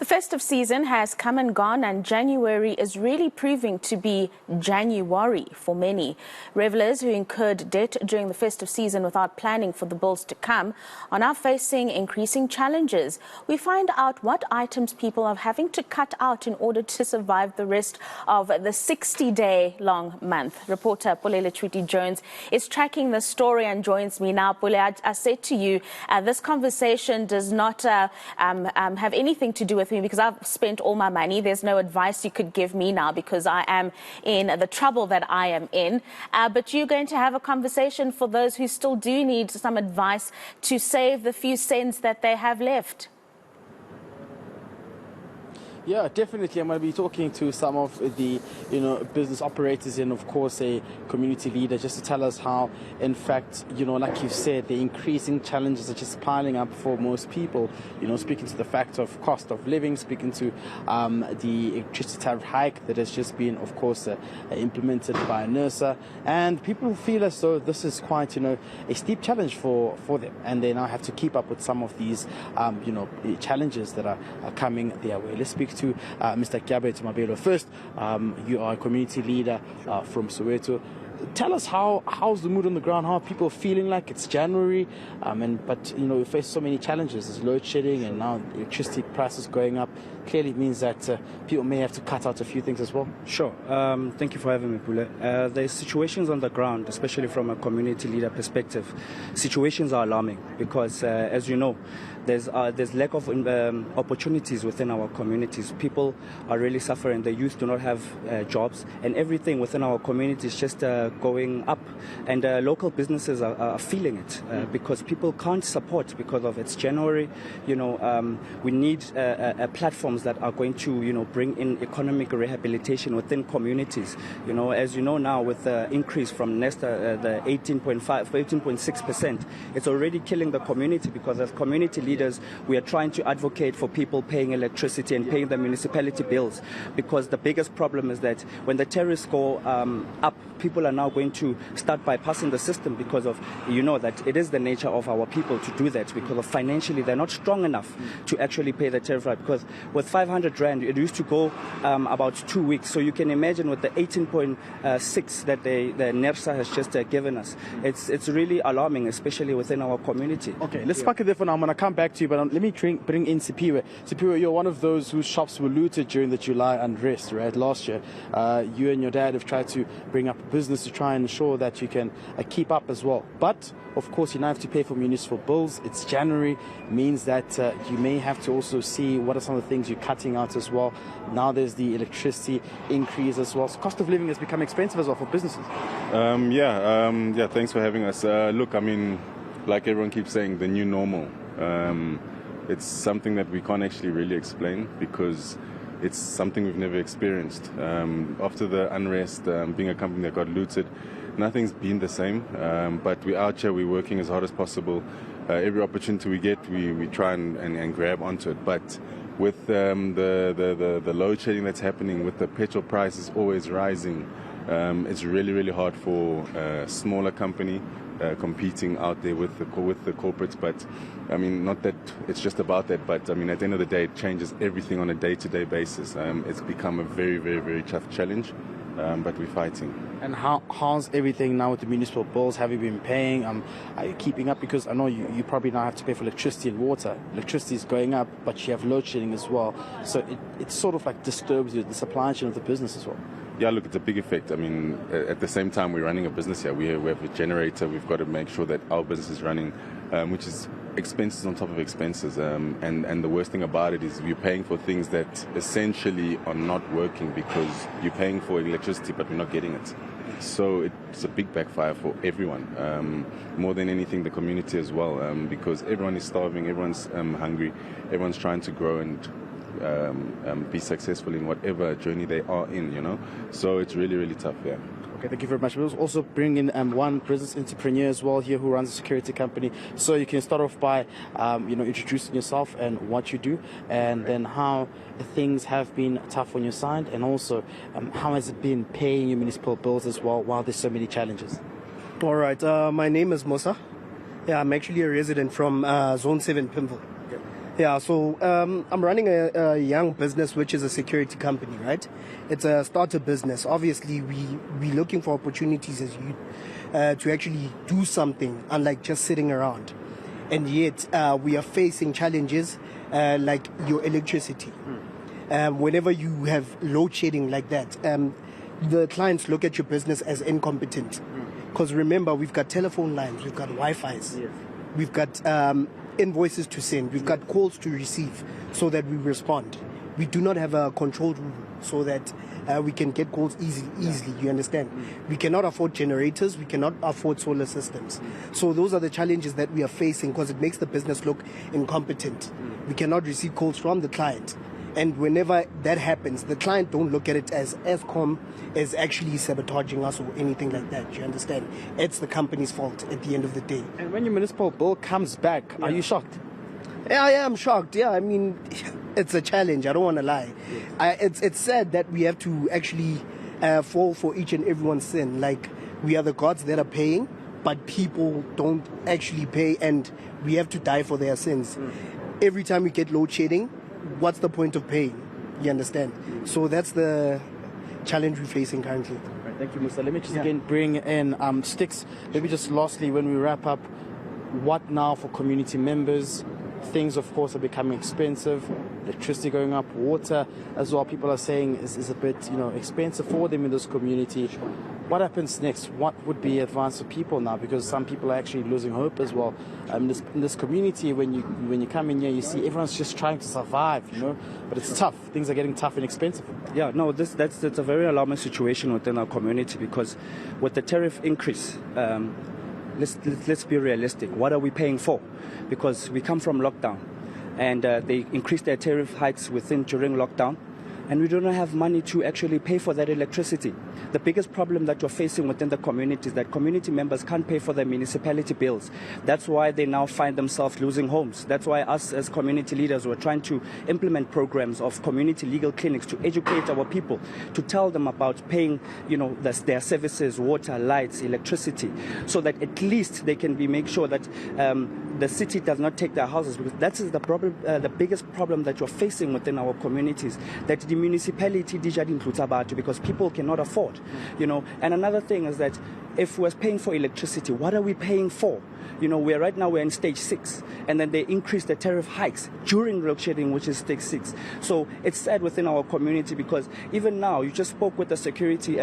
The festive season has come and gone, and January is really proving to be Janu-worry for many. Revellers who incurred debt during the festive season without planning for the bills to come are now facing increasing challenges. We find out what items people are having to cut out in order to survive the rest of the 60-day-long month. Reporter Pule Letshwiti-Jones is tracking the story and joins me now. Pule, I said to you, this conversation does not have anything to do with me because I've spent all my money. There's no advice you could give me now because I am in the trouble that I am in. But you're going to have a conversation for those who still do need some advice to save the few cents that they have left. Yeah, definitely. I'm going to be talking to some of the, business operators and, of course, a community leader just to tell us how, in fact, like you said, the increasing challenges are just piling up for most people. Speaking to the fact of cost of living, speaking to the electricity tariff hike that has just been, of course, implemented by NERSA. And people feel as though this is quite, a steep challenge for them. And they now have to keep up with some of these, challenges that are coming their way. Let's speak to Mr. Kyabe Tumabelo. First, you are a community leader from Soweto. Tell us how's the mood on the ground? How are people feeling like it's January? But we face so many challenges. There's load shedding and now electricity prices going up. Clearly means that people may have to cut out a few things as well. Sure. Thank you for having me, Pule. The situations on the ground, especially from a community leader perspective, situations are alarming because, as you know, there's lack of opportunities within our communities. People are really suffering. The youth do not have jobs, and everything within our community is just going up. And local businesses are feeling it because people can't support because of it's January. We need platforms that are going to, bring in economic rehabilitation within communities. As you know now, with the increase from NESTA, the 18.6%, it's already killing the community because as community leaders, we are trying to advocate for people paying electricity and paying the municipality bills because the biggest problem is that when the tariffs go up, people are now going to start bypassing the system because of, that it is the nature of our people to do that because of financially they're not strong enough to actually pay the tariff right because with 500 rand, it used to go about 2 weeks. So you can imagine with the 18.6 that the NERSA has just given us. It's really alarming, especially within our community. Okay, let's park it there for now. I'm going to come back to you, but let me bring in Sipiwe. Sipiwe, you're one of those whose shops were looted during the July unrest, right, last year. You and your dad have tried to bring up a business to try and ensure that you can keep up as well. But, of course, you now have to pay for municipal bills. It's January, means that you may have to also see what are some of the things you're cutting out as well. Now there's the electricity increase as well. So cost of living has become expensive as well for businesses. Thanks for having us. Look, I mean, like everyone keeps saying, the new normal. It's something that we can't actually really explain because it's something we've never experienced. After the unrest, being a company that got looted, nothing's been the same. But we're out here, we're working as hard as possible. Every opportunity we get, we try and grab onto it. But with the load shedding that's happening, with the petrol prices always rising, it's really, really hard for a smaller company competing out there with the corporates. But I mean, not that it's just about that, but I mean, at the end of the day, it changes everything on a day-to-day basis. It's become a very, very, very tough challenge, but we're fighting. And how's everything now with the municipal bills? Have you been paying? Are you keeping up? Because I know you probably now have to pay for electricity and water. Electricity is going up, but you have load shedding as well. So it sort of like disturbs the supply chain of the business as well. Yeah, look, it's a big effect. I mean, at the same time, we're running a business here. We have a generator. We've got to make sure that our business is running, which is expenses on top of expenses. And the worst thing about it is you're paying for things that essentially are not working because you're paying for electricity, but we're not getting it. So it's a big backfire for everyone, more than anything, the community as well, because everyone is starving, everyone's hungry, everyone's trying to grow and be successful in whatever journey they are in, So it's really, really tough, yeah. Okay, thank you very much. We'll also bring in one business entrepreneur as well here who runs a security company. So you can start off by, introducing yourself and what you do, and then how things have been tough on your side, and also how has it been paying your municipal bills as well while there's so many challenges. All right, my name is Musa. Yeah, I'm actually a resident from Zone 7 Pimville. Yeah, so I'm running a young business, which is a security company, right? It's a starter business. Obviously, we're looking for opportunities as youth to actually do something, unlike just sitting around. And yet, we are facing challenges like your electricity. Whenever you have load shedding like that, the clients look at your business as incompetent. Because remember, we've got telephone lines, we've got Wi-Fi's, we've got invoices to send, we've got calls to receive so that we respond. We do not have a control room so that we can get calls easily, you understand? We cannot afford generators, we cannot afford solar systems. So those are the challenges that we are facing because it makes the business look incompetent. We cannot receive calls from the client. And whenever that happens, the client don't look at it as Eskom is actually sabotaging us or anything like that. You understand? It's the company's fault at the end of the day. And when your municipal bill comes back, are you shocked? Yeah, I'm shocked. Yeah, I mean, it's a challenge. I don't want to lie. It's sad that we have to actually fall for each and everyone's sin. Like, we are the gods that are paying, but people don't actually pay, and we have to die for their sins. Every time we get load shedding, what's the point of paying? You understand? So that's the challenge we're facing currently. Right, thank you, Musa. Let me just again bring in Sticks. Maybe just lastly, when we wrap up, what now for community members? Things, of course, are becoming expensive. Electricity going up, water as well. People are saying is a bit, expensive for them in this community. What happens next? What would be advice for people now? Because some people are actually losing hope as well. In this community, when you come in here, you see everyone's just trying to survive, But it's tough. Things are getting tough and expensive. Yeah, no, that's a very alarming situation within our community because with the tariff increase, let's be realistic. What are we paying for? Because we come from lockdown, and they increased their tariff hikes during lockdown, and we do not have money to actually pay for that electricity. The biggest problem that we're facing within the community is that community members can't pay for their municipality bills. That's why they now find themselves losing homes. That's why us as community leaders were trying to implement programs of community legal clinics to educate our people, to tell them about paying, their services, water, lights, electricity, so that at least they can make sure that the city does not take their houses, because that is the problem, the biggest problem that you're facing within our communities, that the municipality because people cannot afford, And another thing is that if we're paying for electricity, what are we paying for? We're in stage 6, and then they increase the tariff hikes during load shedding, which is stage 6. So it's sad within our community because even now, you just spoke with the security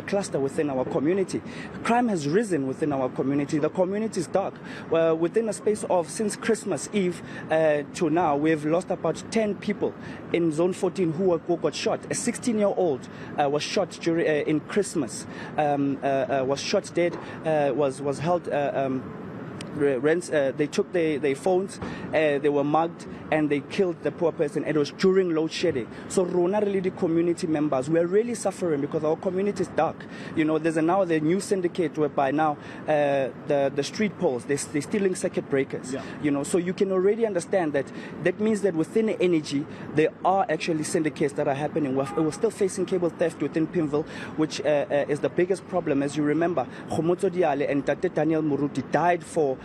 cluster within our community. Crime has risen within our community. The community is dark. Within a space of since Christmas Eve to now, we've lost about 10 people in Zone 14 who got shot. A 16-year-old was shot during in Christmas. Was shot dead. Was held. They took their phones, they were mugged, and they killed the poor person. It was during load shedding. So Rona really, the community members, we're really suffering because our community is dark. There's now the new syndicate whereby now the street poles, they're stealing circuit breakers. So you can already understand that means that within the energy, there are actually syndicates that are happening. We're still facing cable theft within Pimville, which is the biggest problem. As you remember, Khomotso Diale and Tate Daniel Muruti died for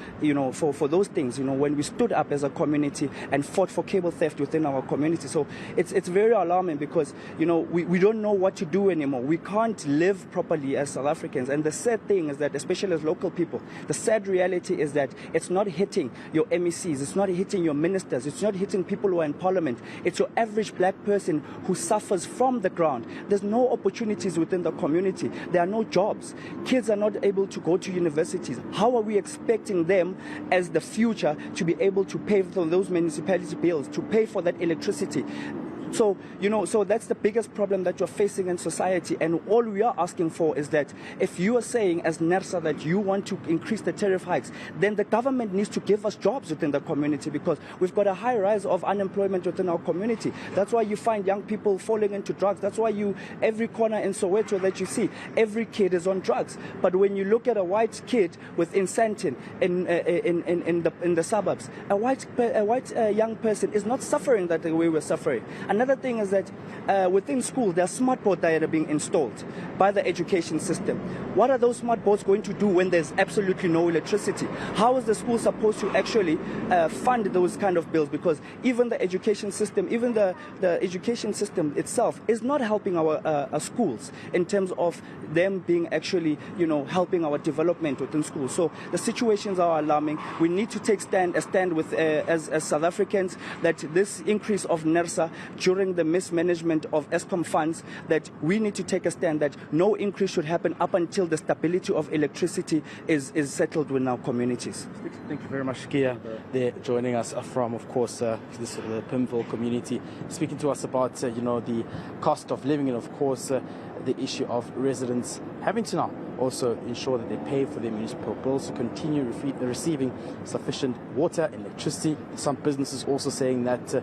those things, when we stood up as a community and fought for cable theft within our community. So it's very alarming because, we don't know what to do anymore. We can't live properly as South Africans. And the sad thing is that, especially as local people, the sad reality is that it's not hitting your MECs, it's not hitting your ministers, it's not hitting people who are in parliament. It's your average black person who suffers from the ground. There's no opportunities within the community. There are no jobs. Kids are not able to go to universities. How are we expecting them as the future to be able to pay for those municipality bills, to pay for that electricity? So, so that's the biggest problem that you're facing in society. And all we are asking for is that if you are saying as NERSA that you want to increase the tariff hikes, then the government needs to give us jobs within the community because we've got a high rise of unemployment within our community. That's why you find young people falling into drugs. That's why every corner in Soweto that you see, every kid is on drugs. But when you look at a white kid within Sandton in the suburbs, a white young person is not suffering that the way we're suffering. Another thing is that within school, there are smart boards that are being installed by the education system. What are those smart boards going to do when there's absolutely no electricity? How is the school supposed to actually fund those kind of bills? Because even the education system, even the education system itself is not helping our schools in terms of them being actually, helping our development within schools. So the situations are alarming. We need to take a stand with, as South Africans, that this increase of NERSA during the mismanagement of Eskom funds, that we need to take a stand that no increase should happen up until the stability of electricity is settled within our communities. Thank you very much, Kia. They're joining us from, of course, the Pimville community, speaking to us about, the cost of living and, of course, the issue of residents having to now also ensure that they pay for their municipal bills to continue receiving sufficient water and electricity. Some businesses also saying that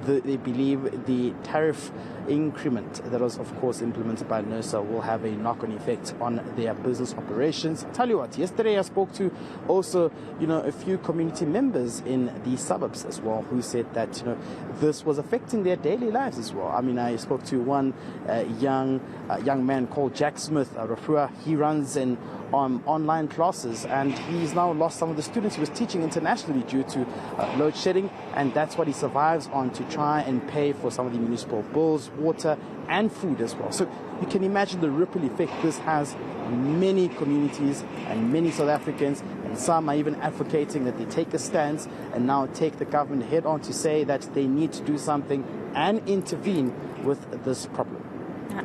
they believe the tariff increment that was, of course, implemented by NERSA will have a knock-on effect on their business operations. I'll tell you what, yesterday I spoke to also, a few community members in the suburbs as well who said that, this was affecting their daily lives as well. I mean, I spoke to one young man called Jack Smith, Rafua. He runs in online classes, and he's now lost some of the students he was teaching internationally due to load shedding, and that's what he survives on to try and pay for some of the municipal bills, water and food as well. So you can imagine the ripple effect this has on many communities and many South Africans, and some are even advocating that they take a stance and now take the government head on to say that they need to do something and intervene with this problem.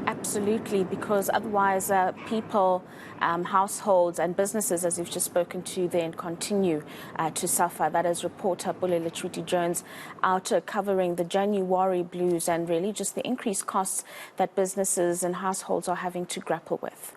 Absolutely, because otherwise people, households and businesses, as you've just spoken to, then continue to suffer. That is reporter Pule Letshwiti-Jones out covering the Janu-worry blues and really just the increased costs that businesses and households are having to grapple with.